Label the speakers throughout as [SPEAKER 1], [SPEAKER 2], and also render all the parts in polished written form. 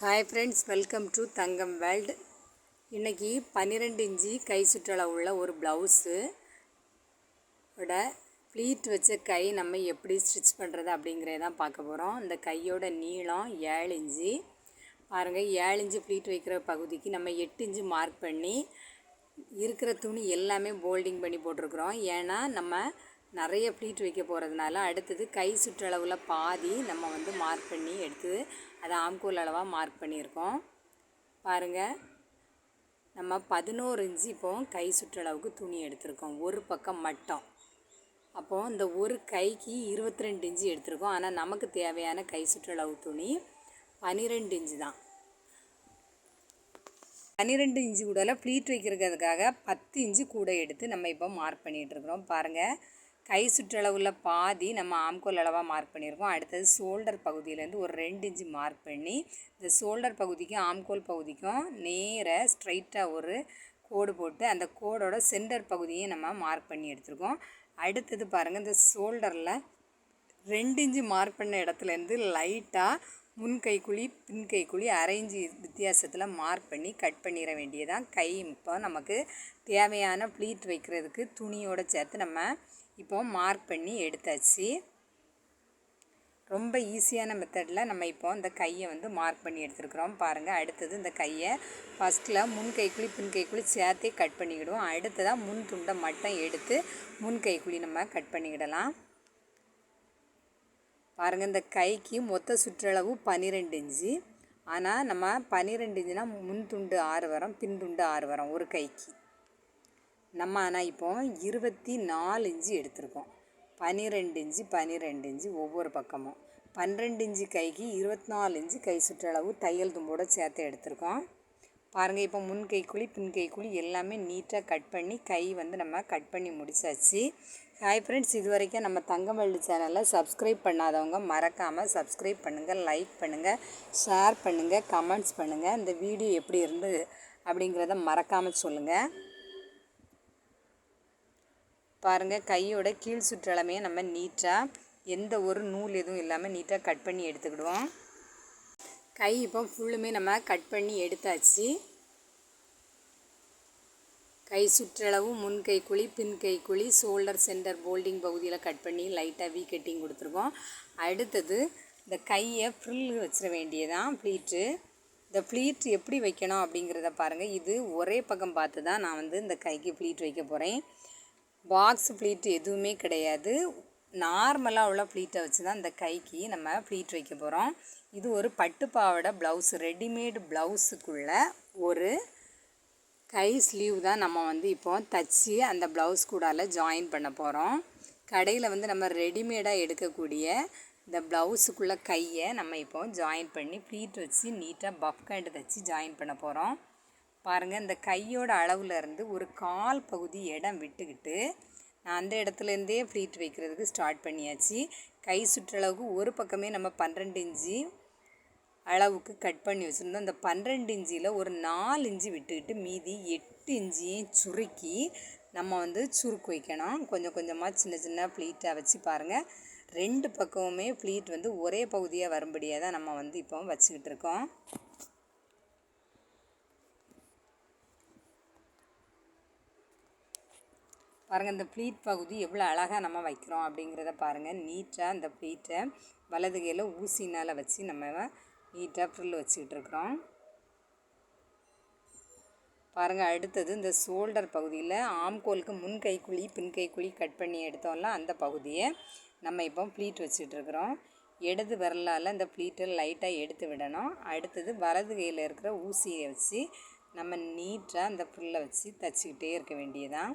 [SPEAKER 1] Hi friends, welcome to Thangam world. இன்றைக்கி 12 inch கை சுற்றளவு உள்ள ஒரு ப்ளவுஸு ப்ளீட் வச்ச கை நம்ம எப்படி ஸ்டிச் பண்ணுறது அப்படிங்கிறதான் பார்க்க போகிறோம். இந்த கையோட நீளம் 7 இன்ச்சு. பாருங்கள், 7 இன்ச்சு ப்ளீட் வைக்கிற பகுதிக்கு நம்ம 8 இன்ச்சு மார்க் பண்ணி இருக்கிற துணி எல்லாமே போல்டிங் பண்ணி போட்டிருக்குறோம். ஏன்னா நம்ம நிறைய ப்ளீட் வைக்க போகிறதுனால அடுத்தது கை சுற்றளவில் பாதி நம்ம மார்க் பண்ணி எடுத்து அதை ஆம்கோல் அளவாக மார்க் பண்ணியிருக்கோம். பாருங்கள், நம்ம 11 இன்ச்சு இப்போது கை சுற்றளவுக்கு துணி எடுத்திருக்கோம், ஒரு பக்கம் மட்டும். அப்போது இந்த ஒரு கைக்கு 22 இன்ச்சு எடுத்திருக்கோம். ஆனால் நமக்கு தேவையான கை சுற்றளவு துணி 12 இன்ச்சு தான். 12 இன்ச்சு கூட ப்ளீட் வைக்கிறதுக்காக 10 இன்ச்சு கூட எடுத்து நம்ம இப்போ மார்க் பண்ணிகிட்ருக்குறோம். பாருங்கள், கை சுற்றளவுள்ள பாதி நம்ம ஆம்கோல் அளவாக மார்க் பண்ணியிருக்கோம். அடுத்தது ஷோல்டர் பகுதியிலேருந்து ஒரு 2 இன்ச்சு மார்க் பண்ணி இந்த ஷோல்டர் பகுதிக்கும் ஆம்கோல் பகுதிக்கும் நேராக ஸ்ட்ரைட்டாக ஒரு கோடு போட்டு அந்த கோடோட சென்டர் பகுதியை நம்ம மார்க் பண்ணி எடுத்துருக்கோம். அடுத்தது பாருங்கள், இந்த ஷோல்டரில் 2 இன்ச்சு மார்க் பண்ண இடத்துலேருந்து லைட்டாக முன் கைக்குழி பின் கைக்குழி 1/2 இன்ச்சு வித்தியாசத்தில் மார்க் பண்ணி கட் பண்ணிட வேண்டியதான். கை இப்போ நமக்கு தேவையான ப்ளீட் வைக்கிறதுக்கு துணியோடு சேர்த்து நம்ம இப்போ மார்க் பண்ணி எடுத்தாச்சு. ரொம்ப ஈஸியான மெத்தடில் நம்ம இப்போ இந்த கையை மார்க் பண்ணி எடுத்துருக்குறோம். பாருங்கள், அடுத்தது இந்த கையை ஃபஸ்ட்டில் முன் கைக்குழி பின் கைக்குழி சேர்த்தே கட் பண்ணிக்கிடுவோம். அடுத்ததாக முன் துண்டை மட்டும் எடுத்து முன் கைக்குழி நம்ம கட் பண்ணிக்கிடலாம். பாருங்கள், இந்த கைக்கு மொத்த சுற்றளவு 12 இன்ச்சு. ஆனால் நம்ம 12 இன்ச்சுனா முன் துண்டு 6 வரும், பின் துண்டு 6 வரும் ஒரு கைக்கு. நம்ம ஆனால் இப்போ 24 இன்ச்சு எடுத்திருக்கோம். 12 இன்ச்சு 12 இன்ச்சு ஒவ்வொரு பக்கமும் 12 இன்ச்சு கைக்கு 24 இன்ச்சு கை சுற்றளவு தையல் தும்போடு சேர்த்து எடுத்திருக்கோம். பாருங்கள், இப்போ முன் கைக்குழி பின் கைக்குழி எல்லாமே நீட்டாக கட் பண்ணி கை நம்ம கட் பண்ணி முடிச்சாச்சு. ஹாய் ஃப்ரெண்ட்ஸ், இது வரைக்கும் நம்ம தங்கம் வேர்ல்டு சேனலில் சப்ஸ்கிரைப் பண்ணாதவங்க மறக்காமல் சப்ஸ்கிரைப் பண்ணுங்கள், லைக் பண்ணுங்கள், ஷேர் பண்ணுங்கள், கமெண்ட்ஸ் பண்ணுங்கள். இந்த வீடியோ எப்படி இருந்தது அப்படிங்கிறத மறக்காமல் சொல்லுங்கள். பாருங்கள், கையோட கீழ் சுற்றளமே நம்ம நீட்டாக எந்த ஒரு நூல் எதுவும் இல்லாமல் நீட்டாக கட் பண்ணி எடுத்துக்கிடுவோம். கை இப்போ ஃபுல்லுமே நம்ம கட் பண்ணி எடுத்தாச்சு. கை சுற்றளவு முன் கைக்குழி பின் கைக்குழி ஷோல்டர் சென்டர் போல்டிங் பகுதியில் கட் பண்ணி லைட்டாக வீ கட்டிங் கொடுத்துருக்கோம். அடுத்தது இந்த கையை ஃப்ரில் வச்சிட வேண்டியதான் ப்ளீட்டு. இந்த ப்ளீட் எப்படி வைக்கணும் அப்படிங்கிறத பாருங்கள். இது ஒரே பக்கம் பார்த்து தான் நான் இந்த கைக்கு ப்ளீட் வைக்க போகிறேன். பாக்ஸ் ப்ளீட் எதுவுமே கிடையாது, நார்மலாக உள்ள ப்ளீட்டை வச்சு தான் இந்த கைக்கு நம்ம ப்ளீட் வைக்க போகிறோம். இது ஒரு பட்டுப்பாவோட ப்ளவுஸ், ரெடிமேடு ப்ளவுஸுக்குள்ளே ஒரு கை ஸ்லீவ் தான் நம்ம இப்போ தச்சு அந்த ப்ளவுஸ் கூடால ஜாயின் பண்ண போகிறோம். கடையில் நம்ம ரெடிமேடாக எடுக்கக்கூடிய இந்த ப்ளவுஸுக்குள்ளே கையை நம்ம இப்போ ஜாயின் பண்ணி ப்ளீட் வச்சு நீட்டாக பஃப் கண்டு தச்சு ஜாயின் பண்ண போகிறோம். பாருங்கள், இந்த கையோட அளவுலேருந்து ஒரு கால் பகுதி இடம் விட்டுக்கிட்டு நான் அந்த இடத்துலேருந்தே ப்ளீட் வைக்கிறதுக்கு ஸ்டார்ட் பண்ணியாச்சு. கை சுற்றளவுக்கு ஒரு பக்கமே நம்ம 12 இன்ச்சு அளவுக்கு கட் பண்ணி வச்சுருந்தோம். இந்த 12 இன்ச்சில் ஒரு 4 இன்ச்சு விட்டுக்கிட்டு மீதி 8 இன்ச்சையும் சுருக்கி நம்ம சுருக்கு வைக்கணும். கொஞ்சம் கொஞ்சமாக சின்ன சின்ன ப்ளீட்டாக வச்சு பாருங்கள், 2 பக்கமுமே ப்ளீட் ஒரே பகுதியாக வரும்படியாக தான் நம்ம இப்போ வச்சுக்கிட்டு இருக்கோம். பாருங்கள், இந்த ப்ளீட் பகுதி எவ்வளோ அழகாக நம்ம வைக்கிறோம் அப்படிங்கிறத பாருங்கள். நீட்டாக இந்த ப்ளீட்டை வலது கையில் ஊசினால் வச்சு நம்ம நீட்டாக ஃப்ரில் வச்சுக்கிட்டு இருக்கிறோம். பாருங்கள், அடுத்தது இந்த ஷோல்டர் பகுதியில் ஆம்கோலுக்கு முன் கைக்குழி பின் கைக்குழி கட் பண்ணி எடுத்தோம்ல அந்த பகுதியை நம்ம இப்போ ப்ளீட் வச்சுக்கிட்டு இருக்கிறோம். இடது விரலால் இந்த ப்ளீட்டை லைட்டாக எடுத்து விடணும். அடுத்தது வலது கையில் இருக்கிற ஊசியை வச்சு நம்ம நீட்டாக அந்த ஃப்ரில்லை வச்சு தச்சுக்கிட்டே இருக்க வேண்டியதான்.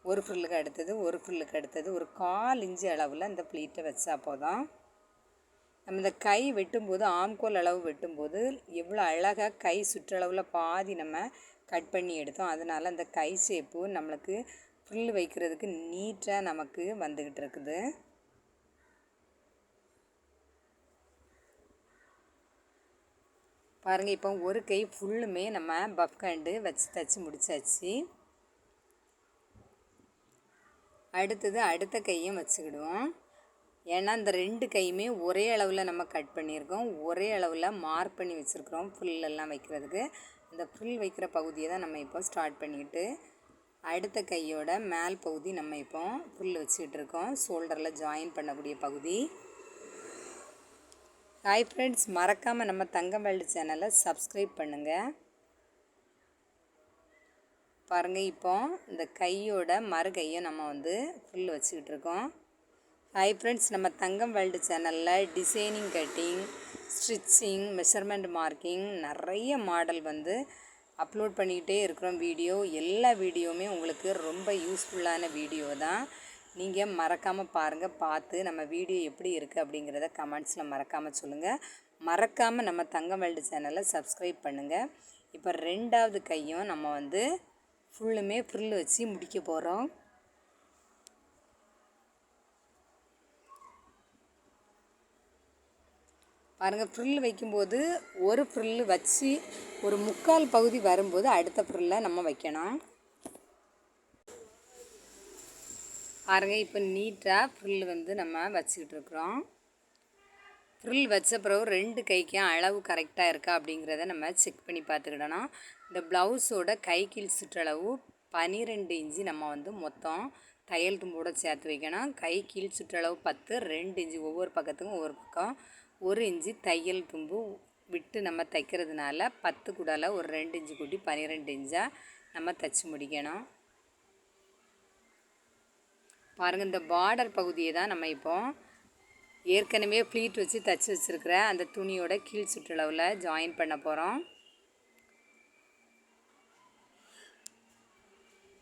[SPEAKER 1] ஒரு ஃப்ரில்லுக்கு அடுத்தது ஒரு ஃப்ரில்லுக்கு அடுத்தது ஒரு 1/4 இன்ச்சு அளவில் இந்த ப்ளீட்டை வச்சா போதும். நம்ம இந்த கை வெட்டும்போது ஆம்கோல் அளவு வெட்டும்போது எவ்வளோ அழகாக கை சுற்றளவில் பாதி நம்ம கட் பண்ணி எடுத்தோம். அதனால் அந்த கை ஷேப்பு நம்மளுக்கு ஃப்ரில் வைக்கிறதுக்கு நீட்டாக நமக்கு வந்துக்கிட்டு இருக்குது. பாருங்கள், இப்போ ஒரு கை ஃபுல்லுமே நம்ம பஃப் கண்டு வச்சு தச்சு முடிச்சாச்சு. அடுத்தது அடுத்த கையும் வச்சுக்கிடுவோம். ஏன்னா இந்த 2 கையுமே ஒரே அளவில் நம்ம கட் பண்ணியிருக்கோம், ஒரே அளவில் மார்க் பண்ணி வச்சுருக்குறோம் ஃப்ரில்லெல்லாம் வைக்கிறதுக்கு. இந்த ஃப்ரில் வைக்கிற பகுதியை தான் நம்ம இப்போ ஸ்டார்ட் பண்ணிக்கிட்டு அடுத்த கையோட மேல் பகுதி நம்ம இப்போ ஃப்ரில் வச்சுக்கிட்டு இருக்கோம், ஷோல்டரில் ஜாயின் பண்ணக்கூடிய பகுதி. ஹாய் ஃப்ரெண்ட்ஸ், மறக்காமல் நம்ம தங்கம் வேர்ல்டு சேனலை சப்ஸ்கிரைப் பண்ணுங்கள். பாருங்கள், இப்போ இந்த கையோட மறு கையை நம்ம வந்து ஃப்ரில் வச்சுக்கிட்டு இருக்கோம். ஹாய் ஃப்ரெண்ட்ஸ், நம்ம தங்கம் வேர்ல்டு சேனலில் designing, cutting, stitching, measurement marking நிறைய மாடல் வந்து அப்லோட் பண்ணிக்கிட்டே இருக்கிறோம். எல்லா வீடியோவுமே உங்களுக்கு ரொம்ப யூஸ்ஃபுல்லான வீடியோ தான். நீங்கள் மறக்காமல் பாருங்கள், பார்த்து நம்ம வீடியோ எப்படி இருக்குது அப்படிங்கிறத கமெண்ட்ஸில் மறக்காமல் சொல்லுங்கள். மறக்காமல் நம்ம தங்கம் வேர்ல்டு சேனலை சப்ஸ்கிரைப் பண்ணுங்கள். இப்போ 2வது கையும் நம்ம வந்து ஃபுல்லுமே ஃப்ரில் வச்சு முடிக்க போகிறோம். பாருங்கள், ஃப்ரில் வைக்கும்போது ஒரு ஃப்ரில் வச்சு ஒரு 3/4 பகுதி வரும்போது அடுத்த ஃப்ரில்லை நம்ம வைக்கணும். பாருங்கள், இப்போ நீட்டாக ஃப்ரில் வந்து நம்ம வச்சுக்கிட்டு இருக்கிறோம். ஃப்ரில் வச்ச பிறகு 2 கைக்கும் அளவு கரெக்டாக இருக்கா அப்படிங்கிறத நம்ம செக் பண்ணி பார்த்துக்கிடணும். இந்த ப்ளவுஸோட கை கீழ் சுற்றளவு 12 இன்ச்சு நம்ம வந்து மொத்தம் தையல் தும்போடு சேர்த்து வைக்கணும். கை கீழ் சுற்றளவு 10, 2 இன்ச்சு ஒவ்வொரு பக்கத்துக்கும் ஒவ்வொரு பக்கம் 1 இன்ச்சு தையல் தும்பு விட்டு நம்ம தைக்கிறதுனால 10 கூடால ஒரு 2 இன்ச்சு கூட்டி 12 இன்ச்சாக நம்ம தைச்சி முடிக்கணும். பாருங்கள், இந்த பார்டர் பகுதியை தான் நம்ம இப்போ ஏற்கனவே ப்ளீட் வச்சு தைச்சி வச்சுருக்கிற அந்த துணியோட கீழ் சுற்றளவில் ஜாயின் பண்ண போகிறோம்.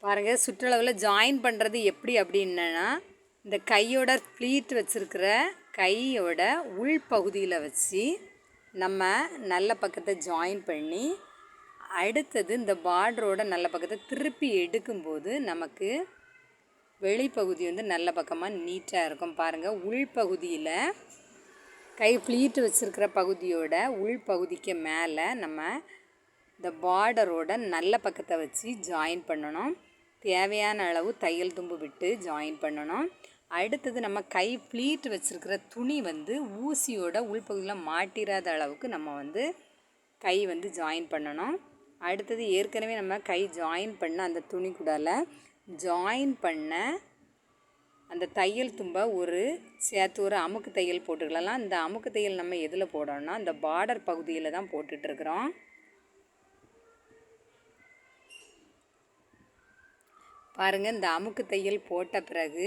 [SPEAKER 1] பாருங்கள், சுற்றளவில் ஜாயின் பண்ணுறது எப்படி அப்படின்னா, இந்த கையோட ப்ளீட் வச்சுருக்கிற கையோட உள்பகுதியில் வச்சு நம்ம நல்ல பக்கத்தை ஜாயின் பண்ணி அடுத்தது இந்த பார்டரோட நல்ல பக்கத்தை திருப்பி எடுக்கும்போது நமக்கு வெளிப்பகுதி வந்து நல்ல பக்கமாக நீட்டாக இருக்கும். பாருங்கள், உள்பகுதியில் கை ப்ளீட் வச்சுருக்கிற பகுதியோட உள்பகுதிக்கு மேலே நம்ம இந்த பார்டரோட நல்ல பக்கத்தை வச்சு ஜாயின் பண்ணணும். தேவையான அளவு தையல் தும்பு விட்டு ஜாயின் பண்ணணும். அடுத்தது நம்ம கை ப்ளீட் வச்சுருக்கிற துணி வந்து ஊசியோட உள்பகுதியில் மாட்டிராத அளவுக்கு நம்ம வந்து கை வந்து ஜாயின் பண்ணணும். அடுத்தது ஏற்கனவே நம்ம கை ஜாயின் பண்ண அந்த துணி கூடால ஜாயின் பண்ண அந்த தையல் தும்பை சேர்த்து ஒரு அமுக்கு தையல் போட்டுக்கலாம். இந்த அமுக்கு தையல் நம்ம எதில் போடணும்னா அந்த பார்டர் பகுதியில் தான் போட்டுட்ருக்குறோம். பாருங்கள், இந்த அமுக்கு தையல் போட்ட பிறகு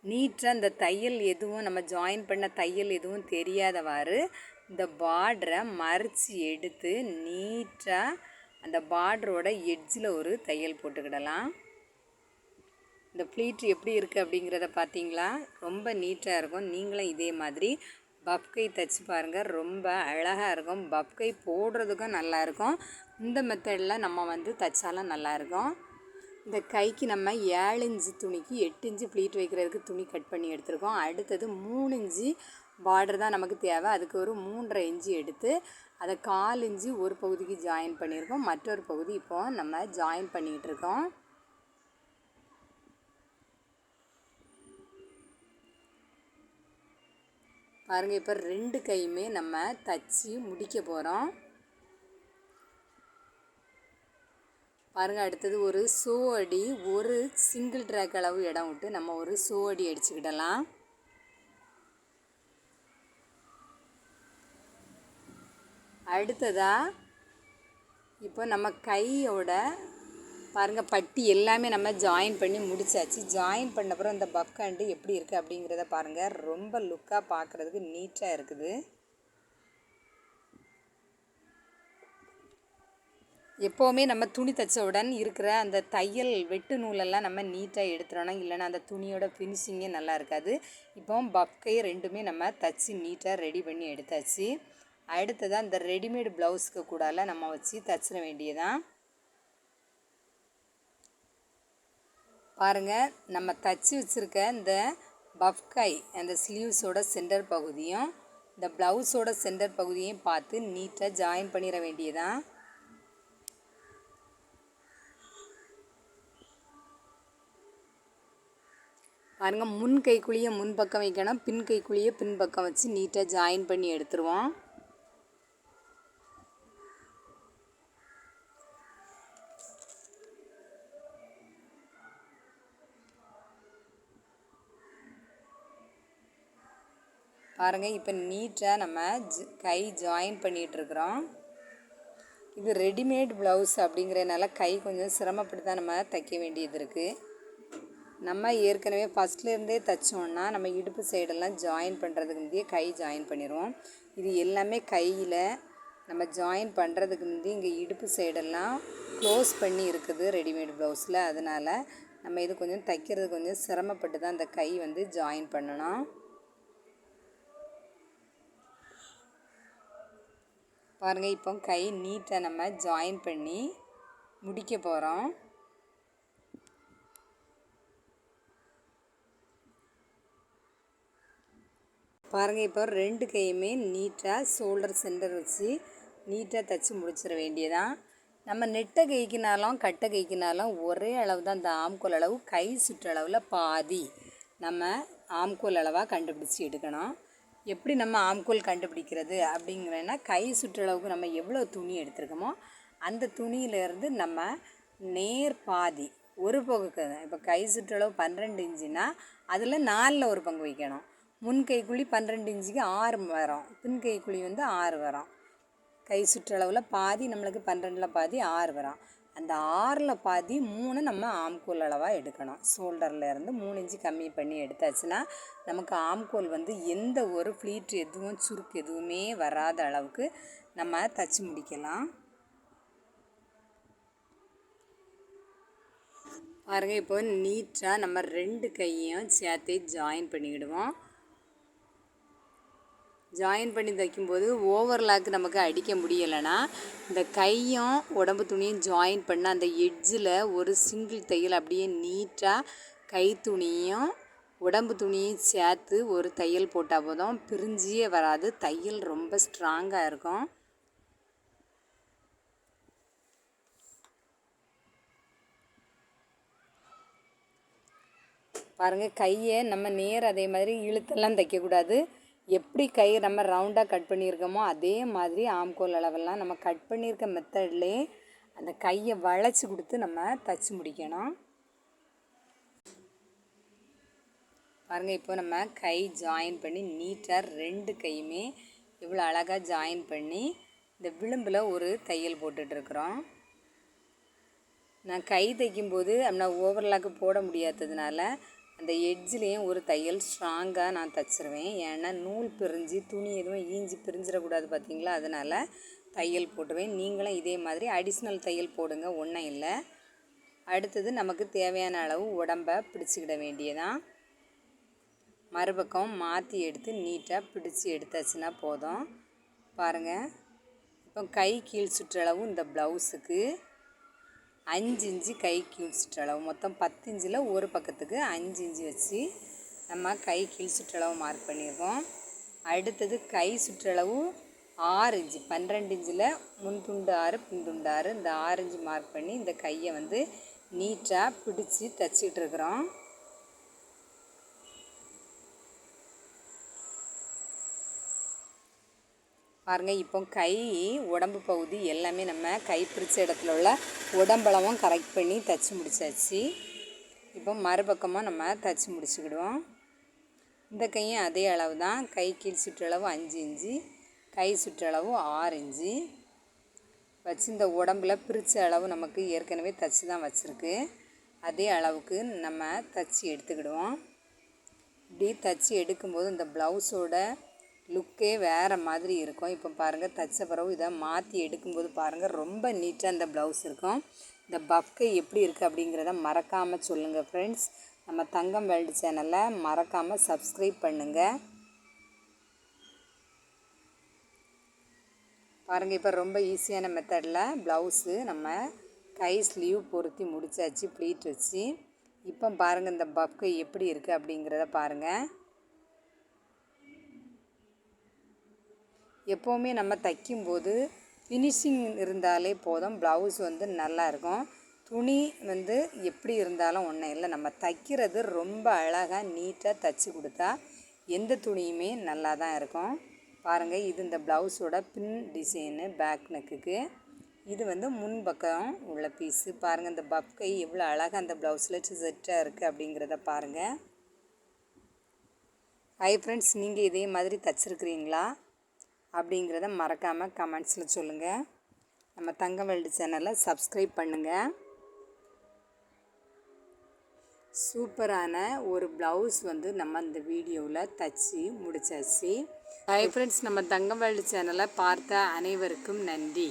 [SPEAKER 1] நீட்டாக இந்த தையல் எதுவும் நம்ம ஜாயின் பண்ண தையல் எதுவும் தெரியாதவாறு இந்த பார்டரை மறித்து எடுத்து நீட்டாக அந்த பார்டரோட எட்ஜில் ஒரு தையல் போட்டுக்கிடலாம். இந்த ப்ளீட் எப்படி இருக்குது அப்படிங்கிறத பார்த்தீங்களா? ரொம்ப நீட்டாக இருக்கும். நீங்களும் இதே மாதிரி பஃப் கை தைச்சி பாருங்கள், ரொம்ப அழகாக இருக்கும். பஃப் கை போடுறதுக்கும் நல்லாயிருக்கும். இந்த மெத்தடில் நம்ம வந்து தைச்சாலும் நல்லாயிருக்கும். இந்த கைக்கு நம்ம 7 இன்ச்சு துணிக்கு 8 இன்ச்சு ப்ளீட் வைக்கிறதுக்கு துணி கட் பண்ணி எடுத்துருக்கோம். அடுத்தது 3 இன்ச்சு பார்டர் தான் நமக்கு தேவை. அதுக்கு ஒரு 3.5 இன்ச்சு எடுத்து அதை 1/4 இன்ச்சு ஒரு பகுதிக்கு ஜாயின் பண்ணியிருக்கோம். மற்றொரு பகுதி இப்போ நம்ம ஜாயின் பண்ணிக்கிட்டு இருக்கோம். பாருங்கள், இப்போ 2 கையுமே நம்ம தச்சு முடிக்க போகிறோம். பாருங்கள், அடுத்தது ஒரு சோ அடி, ஒரு சிங்கிள் ட்ராக் அளவு இடம் விட்டு நம்ம ஒரு சோ அடி அடிச்சுக்கிடலாம். அடுத்ததாக இப்போ நம்ம கையோட பாருங்கள் பட்டி எல்லாமே நம்ம ஜாயின் பண்ணி முடிச்சாச்சு. ஜாயின் பண்ண அப்புறம் இந்த பஃப்காண்டு எப்படி இருக்குது அப்படிங்கிறத பாருங்கள். ரொம்ப லுக்காக பார்க்குறதுக்கு நீட்டாக இருக்குது. எப்போவுமே நம்ம துணி தைச்சவுடன் இருக்கிற அந்த தையல் வெட்டு நூலெல்லாம் நம்ம நீட்டாக எடுத்துடணும், இல்லைன்னா அந்த துணியோட ஃபினிஷிங்கே நல்லா இருக்காது. இப்போ பஃப்கை ரெண்டுமே நம்ம தைச்சி நீட்டாக ரெடி பண்ணி எடுத்தாச்சு. அடுத்ததாக இந்த ரெடிமேடு ப்ளவுஸுக்கு கூடால நம்ம வச்சு தைச்சிட வேண்டியதான். பாருங்கள், நம்ம தைச்சி வச்சுருக்க இந்த பஃப்கை அந்த ஸ்லீவ்ஸோட சென்டர் பகுதியும் இந்த ப்ளவுஸோட சென்டர் பகுதியையும் பார்த்து நீட்டாக ஜாயின் பண்ணிட வேண்டியதான். பாருங்கள், முன் கைக்குழியை முன்பக்கம் வைக்கணும், பின் கைக்குழியை பின்பக்கம் வச்சு நீட்டாக ஜாயின் பண்ணி எடுத்துருவோம். பாருங்கள், இப்போ நீட்டாக நம்ம கை ஜாயின் பண்ணிகிட்ருக்குறோம். இது ரெடிமேட் ப்ளவுஸ் அப்படிங்கிறதுனால கை கொஞ்சம் சிரமப்பட்டு தான் நம்ம தைக்க வேண்டியது இருக்குது. நம்ம ஏற்கனவே ஃபஸ்ட்லேருந்தே தைச்சோன்னா நம்ம இடுப்பு சைடெல்லாம் ஜாயின் பண்ணுறதுக்கு முந்தையே கை ஜாயின் பண்ணிடுவோம். இது எல்லாமே கையில் நம்ம ஜாயின் பண்ணுறதுக்கு முந்தைய இங்கே இடுப்பு சைடெல்லாம் க்ளோஸ் பண்ணி இருக்குது ரெடிமேட் ப்ளவுஸில். அதனால் நம்ம இது கொஞ்சம் தைக்கிறது கொஞ்சம் சிரமப்பட்டு தான் அந்த கை வந்து ஜாயின் பண்ணணும். பாருங்கள், இப்போ கை நீட்டாக நம்ம ஜாயின் பண்ணி முடிக்க போகிறோம். பாருங்கள், இப்போ 2 கையுமே நீட்டாக ஷோல்டர் சென்டர் வச்சு நீட்டாக தைச்சி முடிச்சிட வேண்டியதான். நம்ம நெட்டை கைக்குனாலும் கட்டை கைக்குனாலும் ஒரே அளவு தான். இந்த ஆம்கோல் அளவு கை சுற்றளவில் பாதி நம்ம ஆம்கோல் அளவாக கண்டுபிடிச்சி எடுக்கணும். எப்படி நம்ம ஆம்கோல் கண்டுபிடிக்கிறது அப்படிங்கிறனா, கை சுற்றளவுக்கு நம்ம எவ்வளோ துணி எடுத்துருக்கோமோ அந்த துணியிலேருந்து நம்ம நேர் பாதி ஒரு பங்குக்கு. இப்போ கை சுற்றளவு 12 இன்ச்சுனா அதில் 4ல் ஒரு பங்கு வைக்கணும். முன் கைக்குழி 12 இன்ச்சுக்கு 6 வரும், பின் கைக்குழி வந்து 6 வரும். கை சுற்றளவில் பாதி நம்மளுக்கு 12ல் பாதி 6 வரும். அந்த 6ல் பாதி 3 நம்ம ஆம்கோல் அளவாக எடுக்கணும். ஷோல்டர்லேருந்து 3 இன்ச்சு கம்மி பண்ணி எடுத்தாச்சுன்னா நமக்கு ஆம்கோல் வந்து எந்த ஒரு ஃப்ளீட் எதுவும் சுருக்கு எதுவுமே வராத அளவுக்கு நம்ம தைச்சி முடிக்கலாம். பாருங்கள், இப்போ நீட்டாக நம்ம 2 கையையும் சேர்த்து ஜாயின் பண்ணிக்கிடுவோம். ஜாயின் பண்ணி தைக்கும்போது ஓவர்லாக் நமக்கு அடிக்க முடியலைன்னா இந்த கையும் உடம்பு துணியும் ஜாயின் பண்ண அந்த எட்ஜில் ஒரு சிங்கிள் தையல் அப்படியே நீட்டாக கை துணியும் உடம்பு துணியும் சேர்த்து ஒரு தையல் போட்டால் போதும். பிரிஞ்சியே வராது, தையல் ரொம்ப ஸ்ட்ராங்காக இருக்கும். பாருங்கள், கையை நம்ம நேர் அதே மாதிரி இழுத்தெல்லாம் தைக்கக்கூடாது. எப்படி கை நம்ம ரவுண்டாக கட் பண்ணியிருக்கோமோ அதே மாதிரி ஆம்கோல் அளவெல்லாம் நம்ம கட் பண்ணியிருக்க மெத்தட்லேயே அந்த கையை வளைச்சி கொடுத்து நம்ம தைச்சி முடிக்கணும். பாருங்கள், இப்போ நம்ம கை ஜாயின் பண்ணி நீட்டாக 2 கையுமே இவ்வளோ அழகாக ஜாயின் பண்ணி இந்த விளிம்பில் ஒரு தையல் போட்டுட்ருக்குறோம். நான் கை தைக்கும்போது நான் ஓவர்லாக்கு போட முடியாததுனால அந்த எட்ஜ்லேயும் ஒரு தையல் ஸ்ட்ராங்காக நான் தைச்சிருவேன். ஏன்னா நூல் பிரிஞ்சு துணி எதுவும் ஈஞ்சி பிரிஞ்சிடக்கூடாது பார்த்தீங்களா, அதனால் தையல் போட்டுருவேன். நீங்களும் இதே மாதிரி அடிஷ்னல் தையல் போடுங்க, ஒன்றும் இல்லை. அடுத்தது நமக்கு தேவையான அளவு உடம்பை பிடிச்சிக்கிட வேண்டியதான். மறுபக்கம் மாற்றி எடுத்து நீட்டாக பிடிச்சி எடுத்தாச்சுன்னா போதும். பாருங்கள், இப்போ கை கீழ் சுற்றளவு இந்த ப்ளவுஸுக்கு 5 இன்ச்சு கை கீழ் சுற்றளவு, மொத்தம் 10 இன்ச்சில் ஒரு பக்கத்துக்கு 5 இன்ச்சு வச்சு நம்ம கை கீழ் சுற்றளவு மார்க் பண்ணியிருக்கோம். அடுத்தது கை சுற்றளவு 6 இன்ச்சு, 12 இன்ச்சில் முன் துண்டு 6 பின் துண்டு 6, இந்த 6 இன்ச்சு மார்க் பண்ணி இந்த கையை வந்து நீட்டாக பிடிச்சி தைச்சிட்ருக்குறோம். பாருங்கள், இப்போ கை உடம்பு பகுதி எல்லாமே நம்ம கை பிரித்த இடத்துல உள்ள உடம்பளவும் கரெக்ட் பண்ணி தைச்சி முடிச்சாச்சு. இப்போ மறுபக்கமாக நம்ம தைச்சி முடிச்சுக்கிடுவோம். இந்த கையும் அதே அளவு தான். கை கீழ் சுற்றளவு 5 இன்ச்சு, கை சுற்றளவு 6 இன்ச்சு வச்சு இந்த உடம்பில் பிரித்த அளவு நமக்கு ஏற்கனவே தைச்சி தான் வச்சுருக்கு. அதே அளவுக்கு நம்ம தைச்சி எடுத்துக்கிடுவோம். இப்படி தைச்சி எடுக்கும்போது இந்த ப்ளவுஸோட லுக்கே வேறு மாதிரி இருக்கும். இப்போ பாருங்கள், தைச்ச பிறகு இதை மாற்றி எடுக்கும்போது பாருங்கள் ரொம்ப நீட்டாக இந்த ப்ளவுஸ் இருக்கும். இந்த பஃப்கை எப்படி இருக்குது அப்படிங்கிறத மறக்காமல் சொல்லுங்கள் ஃப்ரெண்ட்ஸ். நம்ம தங்கம் வேர்ல்டு சேனலை மறக்காமல் சப்ஸ்கிரைப் பண்ணுங்கள். பாருங்கள், இப்போ ரொம்ப ஈஸியான மெத்தடில் ப்ளவுஸு நம்ம கை ஸ்லீவ் பொருத்தி முடித்தாச்சு ப்ளீட் வச்சு. இப்போ பாருங்கள் இந்த பஃப்கை எப்படி இருக்குது அப்படிங்கிறத பாருங்கள். எப்போவுமே நம்ம தைக்கும்போது ஃபினிஷிங் இருந்தாலே போதும், ப்ளவுஸ் வந்து நல்லாயிருக்கும். துணி வந்து எப்படி இருந்தாலும் ஒன்றும் இல்லை, நம்ம தைக்கிறது ரொம்ப அழகாக நீட்டாக தைச்சி கொடுத்தா எந்த துணியுமே நல்லா தான் இருக்கும். பாருங்கள், இது இந்த ப்ளவுஸோட பின் டிசைனு பேக் நெக்குக்கு. இது வந்து முன் பக்கம் உள்ள பீஸு. பாருங்கள், இந்த பக்கை எவ்வளோ அழகாக அந்த ப்ளவுஸில் செட்டாக இருக்குது அப்படிங்கிறத பாருங்கள். ஹை ஃப்ரெண்ட்ஸ், நீங்கள் இதே மாதிரி தைச்சிருக்கிறீங்களா அப்படிங்கிறத மறக்காமல் கமெண்ட்ஸில் சொல்லுங்கள். நம்ம தங்கம் வேர்ல்டு சேனலை சப்ஸ்கிரைப் பண்ணுங்கள். சூப்பரான ஒரு ப்ளவுஸ் வந்து நம்ம இந்த வீடியோவில் தச்சு முடிச்சாச்சு. ஹை ஃப்ரெண்ட்ஸ், நம்ம தங்கம் வேர்ல்டு சேனலை பார்த்த அனைவருக்கும் நன்றி.